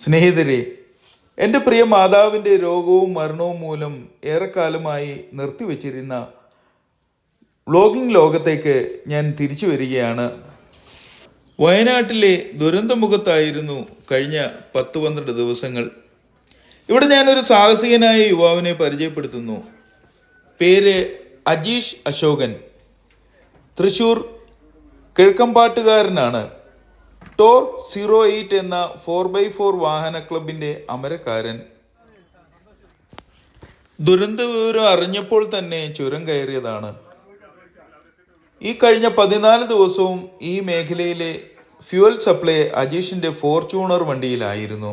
സ്നേഹിതരെ, എൻ്റെ പ്രിയ മാതാവിൻ്റെ രോഗവും മരണവും മൂലം ഏറെക്കാലമായി നിർത്തിവെച്ചിരുന്ന വ്ളോഗിംഗ് ലോകത്തേക്ക് ഞാൻ തിരിച്ചു വരികയാണ്. വയനാട്ടിലെ ദുരന്തമുഖത്തായിരുന്നു കഴിഞ്ഞ 10-12 ദിവസങ്ങൾ. ഇവിടെ ഞാനൊരു സാഹസികനായ യുവാവിനെ പരിചയപ്പെടുത്തുന്നു. പേര് അജീഷ് അശോകൻ. തൃശ്ശൂർ കിഴക്കമ്പാട്ടുകാരനാണ്. ടോർ 08 എന്ന 4x4 വാഹന ക്ലബിൻ്റെ അമരക്കാരൻ. ദുരന്ത വിവരം അറിഞ്ഞപ്പോൾ തന്നെ ചുരം കയറിയതാണ്. ഈ കഴിഞ്ഞ 14 ദിവസവും ഈ മേഖലയിലെ ഫ്യൂവൽ സപ്ലൈ അജീഷിൻ്റെ ഫോർച്യൂണർ വണ്ടിയിലായിരുന്നു.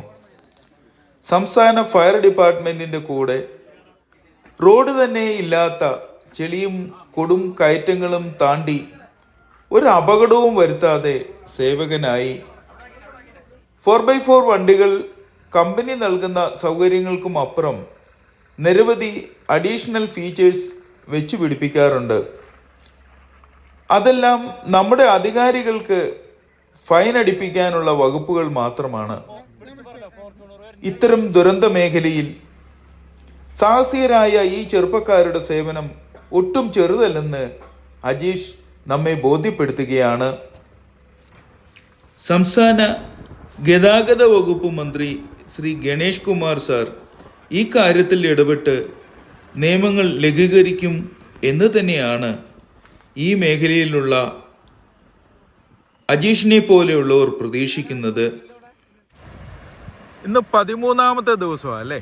സംസ്ഥാന ഫയർ ഡിപ്പാർട്ട്മെൻറ്റിൻ്റെ കൂടെ റോഡ് തന്നെ ഇല്ലാത്ത ചെളിയും കൊടും കയറ്റങ്ങളും താണ്ടി ഒരു അപകടവും വരുത്താതെ സേവകനായി. 4x4 വണ്ടികൾ കമ്പനി നൽകുന്ന സൗകര്യങ്ങൾക്കും അപ്പുറം നിരവധി അഡീഷണൽ ഫീച്ചേഴ്സ് വെച്ചു പിടിപ്പിക്കാറുണ്ട്. അതെല്ലാം നമ്മുടെ അധികാരികൾക്ക് ഫൈൻ അടിപ്പിക്കാനുള്ള വകുപ്പുകൾ മാത്രമാണ്. ഇത്തരം ദുരന്ത മേഖലയിൽ സാഹസികരായ ഈ ചെറുപ്പക്കാരുടെ സേവനം ഒട്ടും ചെറുതല്ലെന്ന് അജീഷ് നമ്മെ ബോധ്യപ്പെടുത്തുകയാണ്. സംസ്ഥാന ഗതാഗത വകുപ്പ് മന്ത്രി ശ്രീ ഗണേഷ് കുമാർ സാർ ഈ കാര്യത്തിൽ ഇടപെട്ട് നിയമങ്ങൾ ലഘൂകരിക്കും എന്ന് തന്നെയാണ് ഈ മേഖലയിലുള്ള അജീഷിനെ പോലെയുള്ളവർ പ്രതീക്ഷിക്കുന്നത്. ഇന്ന് 13ാമത്തെ ദിവസമാണ് അല്ലേ?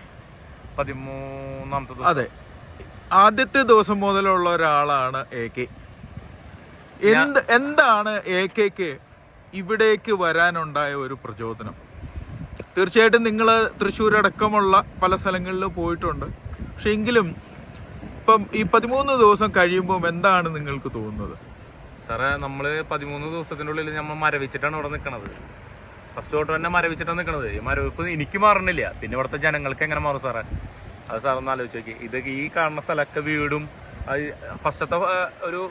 13ാമത്തെ. അതെ, ആദ്യത്തെ ദിവസം മുതലുള്ള ഒരാളാണ് AK. എന്താണ് AKക്ക് ഇവിടേക്ക് വരാനുണ്ടായ ഒരു പ്രചോദനം? തീർച്ചയായിട്ടും നിങ്ങൾ തൃശ്ശൂർ അടക്കമുള്ള പല സ്ഥലങ്ങളിൽ പോയിട്ടുണ്ട്. പക്ഷെ എങ്കിലും ഇപ്പം ഈ 13 ദിവസം കഴിയുമ്പോൾ എന്താണ് നിങ്ങൾക്ക് തോന്നുന്നത്? സാറേ, നമ്മൾ 13 ദിവസത്തിൻ്റെ ഉള്ളിൽ നമ്മൾ മരവിച്ചിട്ടാണ് ഇവിടെ നിൽക്കണത്. ഫസ്റ്റ് തൊട്ട് തന്നെ മരവിച്ചിട്ടാണ് നിൽക്കണത്. ഈ മരവിപ്പ് എനിക്ക് മാറണില്ല, പിന്നെ ഇവിടുത്തെ ജനങ്ങൾക്ക് എങ്ങനെ മാറും സാറേ? അത് സാറൊന്ന് ആലോചിച്ച് നോക്കി. ഇതൊക്കെ ഈ കാണുന്ന സ്ഥലമൊക്കെ വീടും ഫസ്റ്റത്തെ ഒരു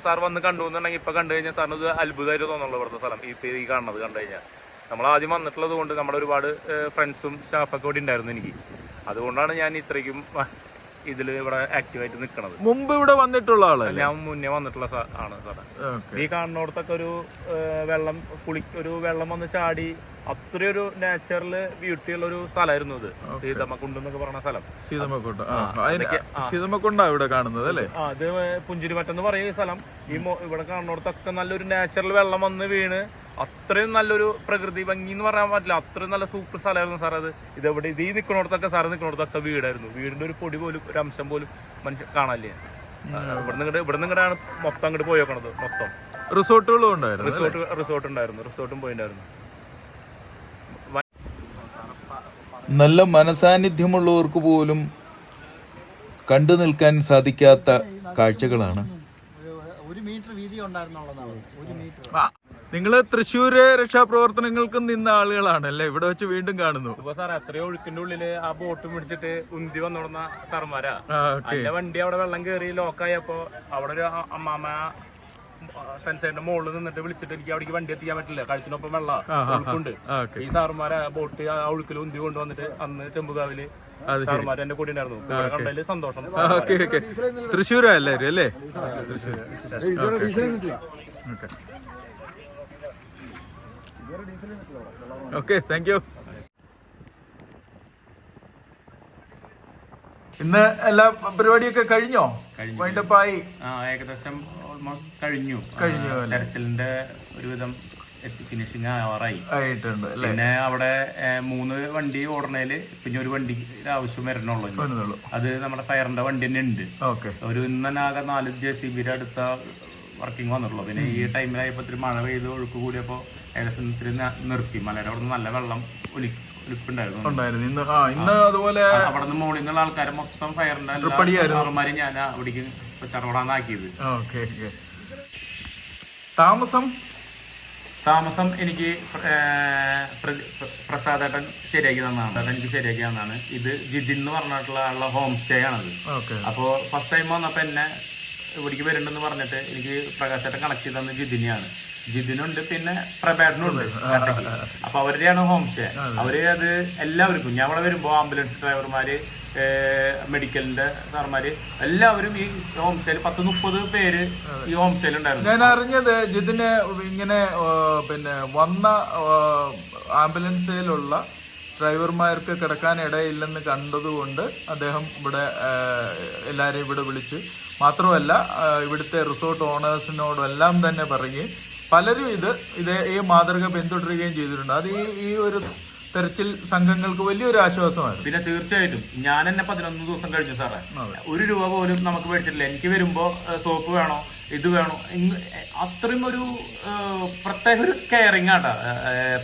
സാർ വന്ന് കണ്ടു എന്നുണ്ടെങ്കിൽ ഇപ്പം കണ്ടു കഴിഞ്ഞാൽ സാറിന് ഇത് അത്ഭുതമായിട്ട് തോന്നുള്ളൂ. ഇവിടുത്തെ സ്ഥലം ഈ കാണുന്നത് കണ്ടു കഴിഞ്ഞാൽ നമ്മൾ ആദ്യം വന്നിട്ടുള്ളത് കൊണ്ട് നമ്മുടെ ഒരുപാട് ഫ്രണ്ട്സും സ്റ്റാഫൊക്കെ ഇവിടെ ഉണ്ടായിരുന്നു എനിക്ക്. അതുകൊണ്ടാണ് ഞാൻ ഇത്രയ്ക്കും ഇതിൽ ഇവിടെ ആക്റ്റീവായിട്ട് നിൽക്കണത്. മുമ്പ് ഇവിടെ വന്നിട്ടുള്ള ആളാണ് ഞാൻ മുന്നേ വന്നിട്ടുള്ള ആണ് സാറേ. ഈ കാണുന്നിടത്തൊക്കെ ഒരു വെള്ളം വന്ന് ചാടി അത്രയൊരു നാച്ചുറൽ ബ്യൂട്ടിയുള്ള ഒരു സ്ഥലമായിരുന്നു ഇത്. സീതമ്മക്കുണ്ട് എന്നൊക്കെ പറഞ്ഞ സ്ഥലം. സീതമ്മക്കുണ്ടാ ഇവിടെ കാണുന്നത് അല്ലേ? അത് പുഞ്ചിരിമറ്റെന്ന് പറയുന്ന സ്ഥലം. ഇവിടെ കാണുന്നിടത്തൊക്കെ നല്ലൊരു നാച്ചുറൽ വെള്ളം വന്ന് വീണ് അത്രയും നല്ലൊരു പ്രകൃതി ഭംഗി എന്ന് പറയാൻ പറ്റില്ല. അത്രയും നല്ല സൂപ്പർ സ്ഥലമായിരുന്നു സാർ അത്. ഇതെവിടെ ഈ നിൽക്കുന്നിടത്തൊക്കെ സാറ് നിൽക്കുന്നിടത്തൊക്കെ വീടായിരുന്നു. വീടിന്റെ ഒരു പൊടി പോലും ഒരു അംശം പോലും മനുഷ്യൻ കാണാനില്ല. ഇവിടെ നിങ്ങടെയാണ് മൊത്തം അങ്ങോട്ട് പോയി നോക്കണത്. മൊത്തം റിസോർട്ടുകളും ഉണ്ടായിരുന്നു. റിസോർട്ട് ഉണ്ടായിരുന്നു. റിസോർട്ടും പോയിട്ടുണ്ടായിരുന്നു. നല്ല മനസാന്നിധ്യമുള്ളവർക്ക് പോലും കണ്ടു നിൽക്കാൻ സാധിക്കാത്ത കാഴ്ചകളാണ്. നിങ്ങൾ തൃശ്ശൂര് രക്ഷാപ്രവർത്തനങ്ങൾക്കും നിന്ന ആളുകളാണല്ലേ ഇവിടെ വെച്ച് വീണ്ടും കാണുന്നു. ഇപ്പൊ സാർ അത്രയോ ഒഴുക്കിന്റെ ഉള്ളില് ആ ബോട്ട് പിടിച്ചിട്ട് ഉന്തി വന്നോടുന്ന സാർമാരാ. അതിന്റെ വണ്ടി അവിടെ വെള്ളം കയറി ലോക്കായപ്പോ അവിടെ ഒരു അമ്മാമ സൺസൈഡിന്റെ മുകളിൽ നിന്നിട്ട് വിളിച്ചിട്ട് എനിക്ക് അവിടേക്ക് വണ്ടി എത്തിക്കാൻ പറ്റില്ല, കഴുത്തിനൊപ്പം വെള്ളം ഒഴുക്കുണ്ട്. ഈ സാറുമാരെ ബോട്ട് ആ ഒഴുക്കിൽ ഉന്തി കൊണ്ടുവന്നിട്ട് അന്ന് ചെമ്പുകാവില് സാറുമാര് എന്റെ കൂടെ ഉണ്ടായിരുന്നു. കണ്ടതില് സന്തോഷം. തൃശ്ശൂരാ എല്ലാവരും അല്ലേ? Okay, thank you. ഇന്ന് എല്ലാ പരിപാടിയൊക്കെ കഴിഞ്ഞോ? വൈൻഡപ്പായി? ഏകദേശം ഓൾമോസ്റ്റ് കഴിഞ്ഞു. തെരച്ചിലിന്റെ ഒരുവിധം ഫിനിഷിങ് ആവാറായിട്ടുണ്ട്. പിന്നെ അവിടെ 3 വണ്ടി ഓടണേല് പിന്നെ ഒരു വണ്ടിയുടെ ആവശ്യം വരണുള്ളൂ. അത് നമ്മുടെ ഫയറിന്റെ വണ്ടി തന്നെ ഉണ്ട്. ഒരു ഇന്ന് ആകെ 4 JCB അടുത്ത വർക്കിംഗ് വന്നിട്ടുള്ളൂ. പിന്നെ ഈ ടൈമിലായപ്പോ ഇത്തിരി മഴ പെയ്ത് ഒഴുക്ക് കൂടിയപ്പോ ഏകദേശം ഇത്തിരി നിർത്തി. മലയുടെ അവിടെ നിന്ന് നല്ല വെള്ളം ഒലിപ്പുണ്ടായിരുന്നു. അതുപോലെ അവിടെ നിന്ന് മുകളിൽ നിന്നുള്ള ആൾക്കാരെ മൊത്തം ഫയറിന്റെ ആൾമാരെ ഞാൻ അവിടേക്ക് ചറവടാന്നാക്കിയത്. താമസം എനിക്ക് പ്രസാദേട്ടൻ ശരിയാക്കി തന്നതാണ്. എനിക്ക് ശരിയാക്കി തന്നതാണ്. ഇത് ജിതിൻ എന്ന് പറഞ്ഞിട്ടുള്ള ഹോം സ്റ്റേ ആണത്. അപ്പോൾ ഫസ്റ്റ് ടൈം വന്നപ്പോൾ എന്നെ ഇവിടേക്ക് വരുന്നുണ്ടെന്ന് പറഞ്ഞിട്ട് എനിക്ക് പ്രകാശേട്ടൻ കണക്ട് ചെയ്ത് തന്ന ജിതിനെയാണ്. ജിതിനുണ്ട്, പിന്നെ പ്രബേട്ടനുണ്ട് കാട്ടയ്ക്ക്. അപ്പൊ അവരുടെയാണ് ഹോം സ്റ്റേ. അവര് അത് എല്ലാവർക്കും ഞാൻ അവിടെ വരുമ്പോ ആംബുലൻസ് ഡ്രൈവർമാര്, മെഡിക്കലിന്റെ സാർമാര് എല്ലാവരും ഈ ഹോം സ്റ്റേയിൽ 10-30 പേര് ഈ ഹോം സ്റ്റേയിൽ ഉണ്ടായിരുന്നു. ഞാൻ അറിഞ്ഞത് ജിതിന് ഇങ്ങനെ പിന്നെ വന്ന ആംബുലൻസിലുള്ള ഡ്രൈവർമാർക്ക് കിടക്കാൻ ഇടയില്ലെന്ന് കണ്ടതുകൊണ്ട് അദ്ദേഹം ഇവിടെ എല്ലാവരെയും ഇവിടെ വിളിച്ച്, മാത്രമല്ല ഇവിടുത്തെ റിസോർട്ട് ഓണേഴ്സിനോടെല്ലാം തന്നെ പറയുകയും പലരും ഈ മാതൃക പിന്തുടരുകയും ചെയ്തിട്ടുണ്ട്. അത് ഈ ഒരു തെരച്ചിൽ സംഘങ്ങൾക്ക് വലിയൊരു ആശ്വാസമാണ്. പിന്നെ തീർച്ചയായിട്ടും ഞാൻ തന്നെ 11 ദിവസം കഴിഞ്ഞു സാറേ. 1 രൂപ പോലും നമുക്ക് മേടിച്ചിട്ടില്ല. എനിക്ക് വരുമ്പോ സോപ്പ് വേണോ, ഇത് വേണോ, അത്രയും ഒരു പ്രത്യേക ഒരു കെയറിങ് ആട്ടാ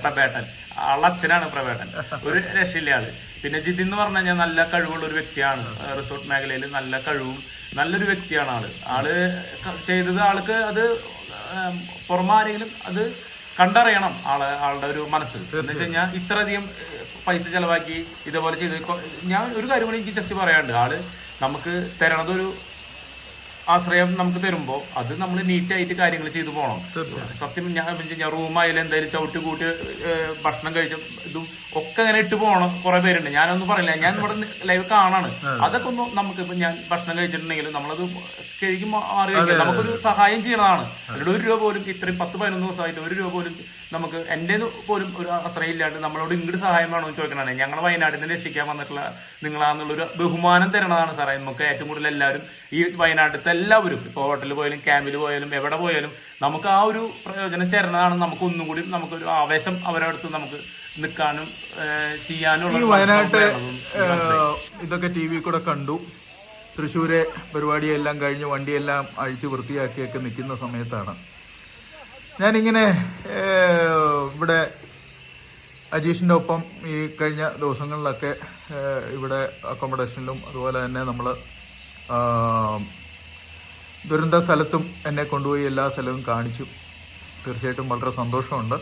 പ്രബേട്ടൻ. ആളച്ഛനാണ് പ്രബേട്ടൻ, ഒരു രക്ഷയില്ല ആള്. പിന്നെ ജിതിൻ എന്ന് പറഞ്ഞു കഴിഞ്ഞാൽ നല്ല കഴിവുള്ള ഒരു വ്യക്തിയാണ്. റിസോർട്ട് മേഖലയിൽ നല്ല കഴിവും നല്ലൊരു വ്യക്തിയാണ് ആള് ചെയ്തത്. ആൾക്ക് അത് പുറമാരെങ്കിലും അത് കണ്ടറിയണം ആളുടെ ഒരു മനസ്സ്. എന്ന് വെച്ച് കഴിഞ്ഞാൽ ഇത്രയധികം പൈസ ചെലവാക്കി ഇതേപോലെ ചെയ്ത്. ഞാൻ ഒരു കാര്യം കൂടി എനിക്ക് ജസ്റ്റ് പറയാനുണ്ട്. ആള് നമുക്ക് തരണതൊരു ആശ്രയം നമുക്ക് തരുമ്പോൾ അത് നമ്മൾ നീറ്റായിട്ട് കാര്യങ്ങൾ ചെയ്തു പോകണം. സത്യം ഞാൻ റൂമായാലും എന്തായാലും ചവിട്ടി കൂട്ടി ഭക്ഷണം കഴിച്ച ഇതും ഒക്കെ അങ്ങനെ ഇട്ട് പോകണം. കുറെ പേരുണ്ട്, ഞാനൊന്നും പറയില്ല, ഞാൻ ഇവിടെ ലൈവ് കാണാണ്. അതൊക്കെ ഒന്ന് നമുക്ക് ഇപ്പൊ ഞാൻ ഭക്ഷണം കഴിച്ചിട്ടുണ്ടെങ്കിൽ നമ്മളത് കഴുകി മാറി കഴിക്കാം. നമുക്കൊരു സഹായം ചെയ്യണതാണ്. അതിലൂടെ 1 രൂപ പോലും ഇത്രയും 10-11 ദിവസമായിട്ട് 1 രൂപ പോലും നമുക്ക് എൻ്റെ പോലും ഒരു ആശ്രയം ഇല്ലാണ്ട് നമ്മളോട് ഇങ്ങോട്ട് സഹായം വേണമെന്ന് ചോദിക്കണതാണ്. ഞങ്ങൾ വയനാട്ടിൽ രക്ഷിക്കാൻ വന്നിട്ടുള്ള നിങ്ങളാന്നുള്ളൊരു ബഹുമാനം തരണതാണ് സാറേ. നമുക്ക് ഏറ്റവും കൂടുതൽ എല്ലാവരും ഈ വയനാട്ടിലത്തെ എല്ലാവരും ഇപ്പോൾ ഹോട്ടലിൽ പോയാലും ക്യാമ്പിൽ പോയാലും എവിടെ പോയാലും നമുക്ക് ആ ഒരു പ്രയോജനം ചേരണതാണ്. നമുക്ക് ഒന്നും കൂടി നമുക്കൊരു ആവേശം അവരുടെ അടുത്ത് നമുക്ക് നിൽക്കാനും ചെയ്യാനും. ഈ വയനാട്ട് ഇതൊക്കെ ടി വി കൂടെ കണ്ടു. തൃശ്ശൂരെ പരിപാടിയെല്ലാം കഴിഞ്ഞ് വണ്ടിയെല്ലാം അഴിച്ച് വൃത്തിയാക്കിയൊക്കെ നിൽക്കുന്ന സമയത്താണ് ഞാനിങ്ങനെ ഇവിടെ അജീഷിൻ്റെ ഒപ്പം ഈ കഴിഞ്ഞ ദിവസങ്ങളിലൊക്കെ ഇവിടെ അക്കോമഡേഷനിലും അതുപോലെ തന്നെ നമ്മൾ ദുരന്ത സ്ഥലത്തും എന്നെ കൊണ്ടുപോയി എല്ലാ സ്ഥലവും കാണിച്ചു. തീർച്ചയായിട്ടും വളരെ സന്തോഷമുണ്ട്.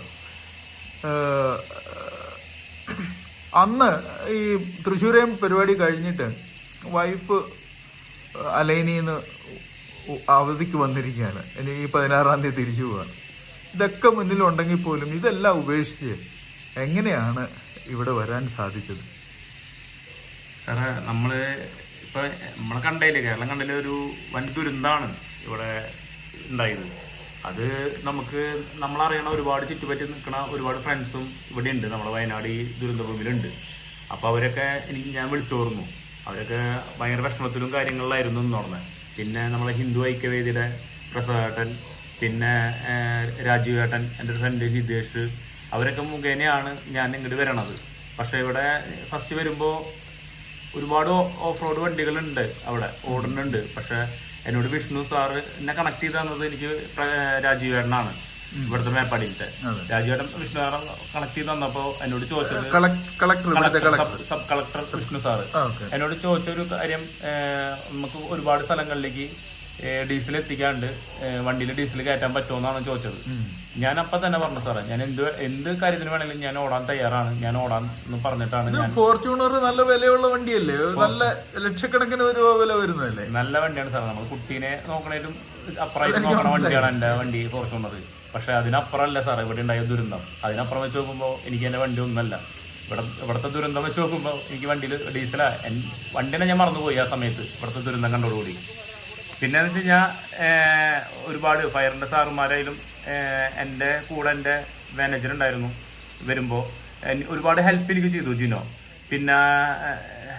അന്ന് ഈ തൃശ്ശൂരെയും പരിപാടി കഴിഞ്ഞിട്ട് വൈഫ് അലൈനിന്ന് അവധിക്ക് വന്നിരിക്കുകയാണ്. ഇനി ഈ 16-ാം തീയതി തിരിച്ചു പോവുകയാണ്. ഇതൊക്കെ മുന്നിലുണ്ടെങ്കിൽ പോലും ഇതെല്ലാം ഉപേക്ഷിച്ച് എങ്ങനെയാണ് ഇവിടെ വരാൻ സാധിച്ചത്? സാറേ, നമ്മളെ കണ്ടതില് കേരളം കണ്ടതിൽ ഒരു വൻ ദുരന്തമാണ് ഇവിടെ ഉണ്ടായത്. അത് നമ്മളറിയണ ഒരുപാട് ചുറ്റുപറ്റി നിൽക്കുന്ന ഒരുപാട് ഫ്രണ്ട്സും ഇവിടെ ഉണ്ട്, നമ്മുടെ വയനാട് ഈ ദുരന്തഭൂമിയിലുണ്ട്. അപ്പോൾ അവരൊക്കെ ഞാൻ വിളിച്ചോർന്നു. അവരൊക്കെ ഭയങ്കര വിഷമത്തിലും കാര്യങ്ങളിലായിരുന്നു എന്ന് പറഞ്ഞത്. പിന്നെ നമ്മളെ ഹിന്ദു ഐക്യവേദിയുടെ പ്രസാദേട്ടൻ, പിന്നെ രാജീവേട്ടൻ, എൻ്റെ ഒരു ഫ്രണ്ട് ഹിതേഷ്, അവരൊക്കെ മുഖേനയാണ് ഞാൻ ഇങ്ങോട്ട് വരണത്. പക്ഷേ ഇവിടെ ഫസ്റ്റ് വരുമ്പോൾ ഒരുപാട് ഓഫ് റോഡ് വണ്ടികളുണ്ട് അവിടെ ഓടുന്നുണ്ട്. പക്ഷെ എന്നോട് വിഷ്ണു സാറ് എന്നെ കണക്ട് ചെയ്ത് തന്നത് എനിക്ക് രാജീവേട്ടനാണ്, ഇവിടുത്തെ മേപ്പാടിയിലത്തെ രാജീവേട്ടൻ. വിഷ്ണു സാറ് കണക്ട് ചെയ്ത് തന്നപ്പോൾ എന്നോട് ചോദിച്ചത് സബ് കളക്ടർ വിഷ്ണു സാറ് എന്നോട് ചോദിച്ചൊരു കാര്യം, നമുക്ക് ഒരുപാട് സ്ഥലങ്ങളിലേക്ക് ഡീസൽ എത്തിക്കാണ്ട് വണ്ടിയിൽ ഡീസൽ കയറ്റാൻ പറ്റുമെന്നാണ് ചോദിച്ചത്. ഞാൻ അപ്പം തന്നെ പറഞ്ഞു, സാറേ ഞാൻ എന്ത് കാര്യത്തിന് വേണമെങ്കിലും ഞാൻ ഓടാൻ തയ്യാറാണ്, ഞാൻ ഓടാൻ എന്ന് പറഞ്ഞിട്ടാണ്. ഫോർച്യൂണർ നല്ല വിലയുള്ള വണ്ടിയല്ലേ, നല്ല ലക്ഷക്കണക്കിന് രൂപ വില വരുന്നതല്ലേ? നല്ല വണ്ടിയാണ് സാർ. നമ്മൾ കുട്ടീനെ നോക്കണേലും അപ്പുറമായിട്ട് നോക്കണ വണ്ടിയാണ് എൻ്റെ വണ്ടി ഫോർച്യൂണർ. പക്ഷെ അതിനപ്പുറമല്ല സാർ ഇവിടെ ഉണ്ടായ ദുരന്തം. അതിനപ്പുറം വെച്ച് നോക്കുമ്പോൾ എനിക്ക് എൻ്റെ വണ്ടി ഒന്നല്ല. ഇവിടുത്തെ ദുരന്തം വെച്ച് നോക്കുമ്പോൾ എനിക്ക് വണ്ടിയിൽ ഡീസലാ. വണ്ടിനെ ഞാൻ മറന്നുപോയി ആ സമയത്ത് ഇവിടുത്തെ ദുരന്തം കണ്ടോടുകൂടി. പിന്നെന്ന് വെച്ച് കഴിഞ്ഞാൽ ഒരുപാട് ഫയറിൻ്റെ സാറുമാരായാലും എൻ്റെ കൂടെ എൻ്റെ മാനേജർ ഉണ്ടായിരുന്നു. വരുമ്പോൾ ഒരുപാട് ഹെൽപ്പ് എനിക്ക് ചെയ്തു ജിനോ. പിന്നെ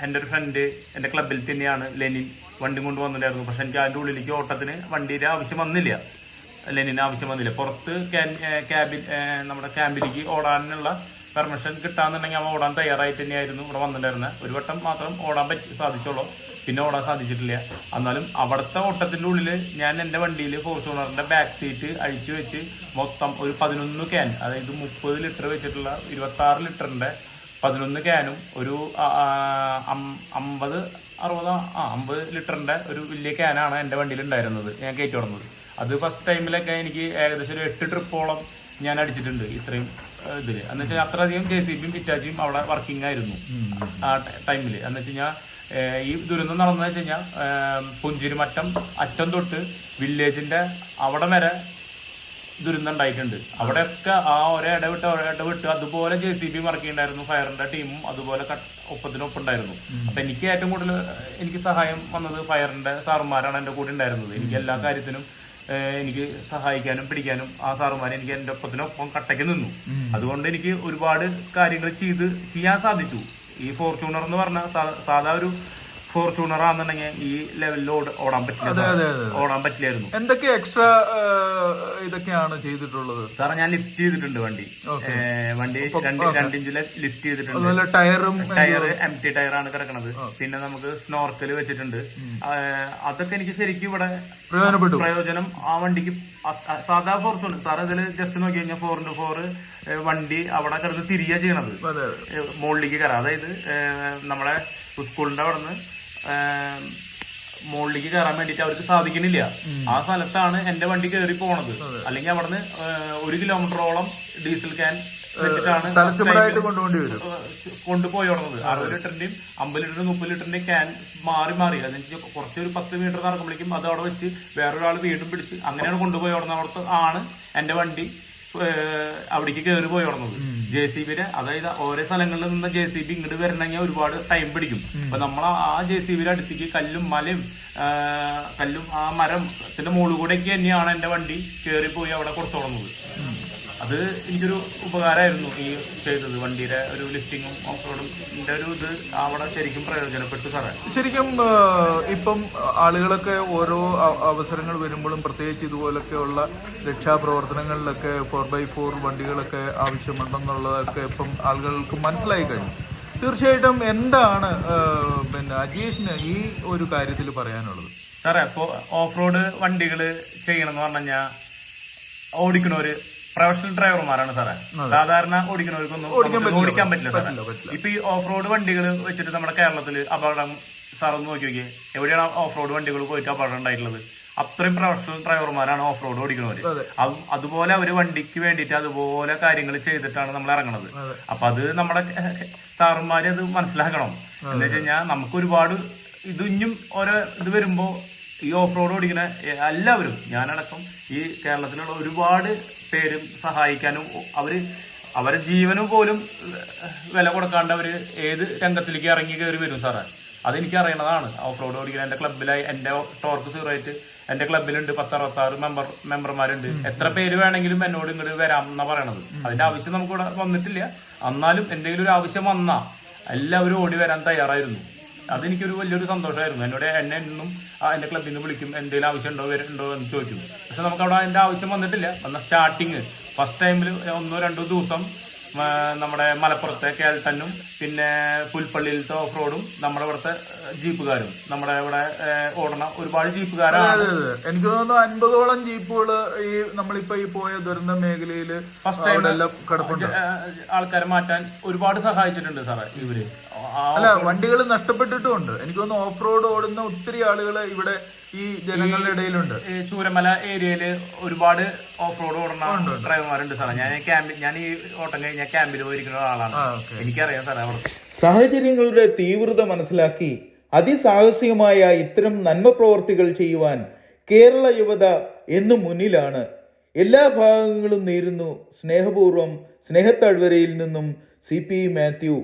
എൻ്റെ ഒരു ഫ്രണ്ട് എൻ്റെ ക്ലബിൽ തന്നെയാണ് ലെനിൻ, വണ്ടി കൊണ്ട് വന്നിട്ടുണ്ടായിരുന്നു. പക്ഷെ എനിക്ക് അതിൻ്റെ ഉള്ളിലേക്ക് ഓട്ടത്തിന് വണ്ടിയുടെ ആവശ്യം വന്നില്ല, ലെനിന് ആവശ്യം വന്നില്ല. പുറത്ത് നമ്മുടെ ക്യാമ്പിലേക്ക് ഓടാനുള്ള പെർമിഷൻ കിട്ടാന്നുണ്ടെങ്കിൽ അവൻ ഓടാൻ തയ്യാറായിട്ട് തന്നെയായിരുന്നു ഇവിടെ വന്നിട്ടുണ്ടായിരുന്നത്. ഒരു വട്ടം മാത്രം ഓടാൻ സാധിച്ചുള്ളൂ, പിന്നെ ഓടാൻ സാധിച്ചിട്ടില്ല. എന്നാലും അവിടുത്തെ ഓട്ടത്തിൻ്റെ ഉള്ളിൽ ഞാൻ എൻ്റെ വണ്ടിയിൽ ഫോർച്യൂണറിൻ്റെ ബാക്ക് സീറ്റ് അഴിച്ചു വെച്ച് മൊത്തം ഒരു 11 ക്യാൻ, അതായത് 30 ലിറ്റർ വെച്ചിട്ടുള്ള 26 ലിറ്ററിൻ്റെ 11 ക്യാനും ഒരു 50 ലിറ്ററിൻ്റെ ഒരു വലിയ ക്യാനാണ് എൻ്റെ വണ്ടിയിൽ ഉണ്ടായിരുന്നത്. ഞാൻ കയറ്റി വിടുന്നത് അത് ഫസ്റ്റ് ടൈമിലൊക്കെ എനിക്ക് ഏകദേശം ഒരു 8 ട്രിപ്പോളം ഞാൻ അടിച്ചിട്ടുണ്ട് ഇത്രയും ഇതിൽ. എന്ന് വെച്ചാൽ അത്രയധികം JCBയും ഹിറ്റാച്ചിയും അവിടെ വർക്കിംഗ് ആയിരുന്നു ആ ടൈമിൽ. എന്ന് വെച്ച് കഴിഞ്ഞാൽ ഈ ദുരന്തം നടന്നു വെച്ച് കഴിഞ്ഞാൽ പുഞ്ചിരിമറ്റം അറ്റം തൊട്ട് വില്ലേജിൻ്റെ അവിടെ വരെ ദുരന്തം ഉണ്ടായിട്ടുണ്ട്. അവിടെയൊക്കെ ആ ഇടവിട്ട് അതുപോലെ JCB വർക്ക് ചെയ്യുന്നുണ്ടായിരുന്നു. ഫയറിന്റെ ടീമും അതുപോലെ ഒപ്പത്തിനൊപ്പം ഉണ്ടായിരുന്നു. അപ്പൊ എനിക്ക് ഏറ്റവും കൂടുതൽ എനിക്ക് സഹായം വന്നത് ഫയറിന്റെ സാറുമാരാണ് എൻ്റെ കൂടെ ഉണ്ടായിരുന്നത്. എനിക്ക് എല്ലാ കാര്യത്തിനും എനിക്ക് സഹായിക്കാനും പിടിക്കാനും ആ സാറുമാർ എനിക്ക് എൻ്റെ ഒപ്പത്തിനൊപ്പം കട്ടയ്ക്ക് നിന്നു. അതുകൊണ്ട് എനിക്ക് ഒരുപാട് കാര്യങ്ങൾ ചെയ്യാൻ സാധിച്ചു. ഈ ഫോർച്യൂണർ എന്ന് പറഞ്ഞാൽ സാധാ ഒരു ഫോർച്യൂണർ ആണെന്നുണ്ടെങ്കിൽ ഈ ലെവലിൽ ഓടാൻ പറ്റില്ലായിരുന്നു. എന്തൊക്കെ എക്സ്ട്രാ ഇതൊക്കെയാണ് ചെയ്തിട്ടുള്ളത് സാറേ? ഞാൻ ലിഫ്റ്റ് ചെയ്തിട്ടുണ്ട് വണ്ടി 2 ഇഞ്ചിലെ ലിഫ്റ്റ് ചെയ്തിട്ടുണ്ട്. ടയർ എംടി ടയറാണ് കിടക്കുന്നത്. പിന്നെ നമുക്ക് സ്നോർക്കൽ വെച്ചിട്ടുണ്ട്. അതൊക്കെ എനിക്ക് ശരിക്കും ഇവിടെ പ്രയോജനം ആ വണ്ടിക്ക്. സാധാ ഫോർച്യൂണർ സാറ് ഇതിൽ ജസ്റ്റ് നോക്കി കഴിഞ്ഞാൽ 4x4 വണ്ടി അവിടെ കിടന്ന് തിരികെ ചെയ്യണത് മുകളിലേക്ക് കയറാം. അതായത് നമ്മുടെ സ്കൂളിന്റെ അവിടെ നിന്ന് മുകളിലേക്ക് കയറാൻ വേണ്ടിട്ട് അവർക്ക് സാധിക്കുന്നില്ല. ആ സ്ഥലത്താണ് എന്റെ വണ്ടി കയറി പോണത്. അല്ലെങ്കിൽ അവിടുന്ന് 1 കിലോമീറ്ററോളം ഡീസൽ ക്യാൻ വെച്ചിട്ടാണ് കൊണ്ടുപോയി ഓടുന്നത്. 60 ലിറ്ററിന്റെയും 50 ലിറ്ററിന്റെയും 30 ലിറ്ററിന്റെയും ക്യാൻ മാറി അതെനിക്ക് കുറച്ചൊരു 10 മീറ്റർ നടക്കുമ്പോഴേക്കും അത് അവിടെ വെച്ച് വേറൊരാൾ വീണ്ടും പിടിച്ച് അങ്ങനെയാണ് കൊണ്ടുപോയി ഓടുന്നത്. അവിടുത്തെ ആണ് എന്റെ വണ്ടി അവിടേക്ക് കയറി പോയി ഓടുന്നത്. JCBയുടെ അതായത് ഓരോ സ്ഥലങ്ങളിൽ നിന്ന് JCB ഇങ്ങോട്ട് വരണമെങ്കിൽ ഒരുപാട് ടൈം പിടിക്കും. അപ്പൊ നമ്മൾ ആ JCBയുടെ അടുത്തേക്ക് കല്ലും ആ മരത്തിന്റെ മുകളിൽ കൂടെയൊക്കെ തന്നെയാണ് എന്റെ വണ്ടി കയറിപ്പോയി അവിടെ കൊടുത്തോളുന്നത്. അത് എനിക്കൊരു ഉപകാരമായിരുന്നു ഈ ചെയ്തത്. വണ്ടിയുടെ ഒരു ലിഫ്റ്റിങ്ങും ഓഫ് റോഡും ഒരു ഇത് അവിടെ ശരിക്കും പ്രയോജനപ്പെട്ടു സാറേ. ശരിക്കും ഇപ്പം ആളുകളൊക്കെ ഓരോ അവസരങ്ങൾ വരുമ്പോഴും പ്രത്യേകിച്ച് ഇതുപോലൊക്കെയുള്ള രക്ഷാപ്രവർത്തനങ്ങളിലൊക്കെ 4x4 വണ്ടികളൊക്കെ ആവശ്യമുണ്ടെന്നുള്ളതൊക്കെ ഇപ്പം ആളുകൾക്ക് മനസ്സിലായി കഴിഞ്ഞു. തീർച്ചയായിട്ടും എന്താണ് പിന്നെ അജീഷിന് ഈ ഒരു കാര്യത്തിൽ പറയാനുള്ളത്? സാറേ, ഇപ്പോൾ ഓഫ് റോഡ് വണ്ടികൾ ചെയ്യണമെന്ന് പറഞ്ഞു കഴിഞ്ഞാൽ ഓടിക്കണവര് പ്രൊഫഷണൽ ഡ്രൈവർമാരാണ് സാറേ. സാധാരണ ഓടിക്കുന്നവർക്കൊന്നും ഓടിക്കാൻ പറ്റില്ല സാറേ. ഇപ്പൊ ഈ ഓഫ് റോഡ് വണ്ടികൾ വെച്ചിട്ട് നമ്മുടെ കേരളത്തിൽ അപകടം സാറൊന്ന് നോക്കി നോക്കിയേ, എവിടെയാണ് ഓഫ് റോഡ് വണ്ടികൾ പോയിട്ട് അപകടം ഉണ്ടായിട്ടുള്ളത്? അത്രയും പ്രൊഫഷണൽ ഡ്രൈവർമാരാണ് ഓഫ് റോഡ് ഓടിക്കുന്നവര്. അതുപോലെ അവര് വണ്ടിക്ക് വേണ്ടിയിട്ട് അതുപോലെ കാര്യങ്ങൾ ചെയ്തിട്ടാണ് നമ്മൾ ഇറങ്ങണത്. അപ്പൊ അത് നമ്മുടെ സാറന്മാര് അത് മനസ്സിലാക്കണം. എന്താ വെച്ച് കഴിഞ്ഞാൽ നമുക്ക് ഒരുപാട് ഇഞ്ഞും ഓരോ ഇത് വരുമ്പോ ഈ ഓഫ് റോഡ് ഓടിക്കുന്ന എല്ലാവരും, ഞാനടക്കം ഈ കേരളത്തിലുള്ള ഒരുപാട് പേരും സഹായിക്കാനും അവരെ ജീവനും പോലും വില കൊടുക്കാണ്ട് അവര് ഏത് രംഗത്തിലേക്ക് ഇറങ്ങി കയറി വരും സാറേ. അതെനിക്ക് അറിയണതാണ്. ഓഫ് റോഡ് ഓടിക്കുന്ന എൻ്റെ ക്ലബിലായി എൻ്റെ ടോർക്ക് 0 എൻ്റെ ക്ലബിലുണ്ട് 10-66 മെമ്പർമാരുണ്ട്. എത്ര പേര് വേണമെങ്കിലും എന്നോട് ഇങ്ങോട്ട് വരാം എന്നാ പറയണത്. അതിന്റെ ആവശ്യം നമുക്ക് ഇവിടെ വന്നിട്ടില്ല. എന്നാലും എന്തെങ്കിലും ഒരു ആവശ്യം വന്നാ എല്ലാവരും ഓടി വരാൻ തയ്യാറായിരുന്നു. അതെനിക്കൊരു വലിയൊരു സന്തോഷമായിരുന്നു. എന്നെ എന്നും എൻ്റെ ക്ലബിൽ നിന്ന് വിളിക്കും, എന്തെങ്കിലും ആവശ്യം ഉണ്ടോ എന്ന് ചോദിക്കും. പക്ഷെ നമുക്ക് അവിടെ അതിൻ്റെ ആവശ്യം വന്നിട്ടില്ല. സ്റ്റാർട്ടിങ് ഫസ്റ്റ് ടൈമിൽ 1-2 ദിവസം നമ്മുടെ മലപ്പുറത്തെ കേൾട്ടനും പിന്നെ പുൽപ്പള്ളിയിലത്തെ ഓഫ് റോഡും നമ്മുടെ ഇവിടുത്തെ ജീപ്പുകാരും നമ്മുടെ ഇവിടെ ഓടണ ഒരുപാട് ജീപ്പുകാരാണ്. എനിക്ക് തോന്നുന്നു 50ഓളം ജീപ്പുകൾ ഈ നമ്മളിപ്പോ ഈ പോയ ദുരന്ത മേഖലയിൽ ഫസ്റ്റ് ടൈം ആൾക്കാരെ മാറ്റാൻ ഒരുപാട് സഹായിച്ചിട്ടുണ്ട് സാറേ ഇവര്. അല്ല, വണ്ടികൾ നഷ്ടപ്പെട്ടിട്ടുമുണ്ട്. എനിക്ക് തോന്നുന്നു ഓഫ് റോഡ് ഓടുന്ന ഒത്തിരി ആളുകൾ ഇവിടെ ഈ ജനങ്ങളുടെ ഇടയിലുണ്ട്. ചൂരമല ഏരിയയില് ഒരുപാട് ഓഫ് റോഡ് ഓടുന്ന ഡ്രൈവർമാരുണ്ട് സാറേ. ഞാൻ ഈ ഓട്ടം കഴിഞ്ഞാൽ ക്യാമ്പിൽ പോയിരിക്കുന്ന ഒരാളാണ്. എനിക്കറിയാം സാറേ. അവിടെ സാഹചര്യങ്ങളുടെ തീവ്രത മനസ്സിലാക്കി അതിസാഹസികമായ ഇത്തരം നന്മ പ്രവർത്തികൾ ചെയ്യുവാൻ കേരള യുവത എന്നും മുന്നിലാണ്. എല്ലാ ഭാഗങ്ങളും നേരുന്നു. സ്നേഹപൂർവ്വം സ്നേഹത്താഴ്വരയിൽ നിന്നും CP മാത്യു.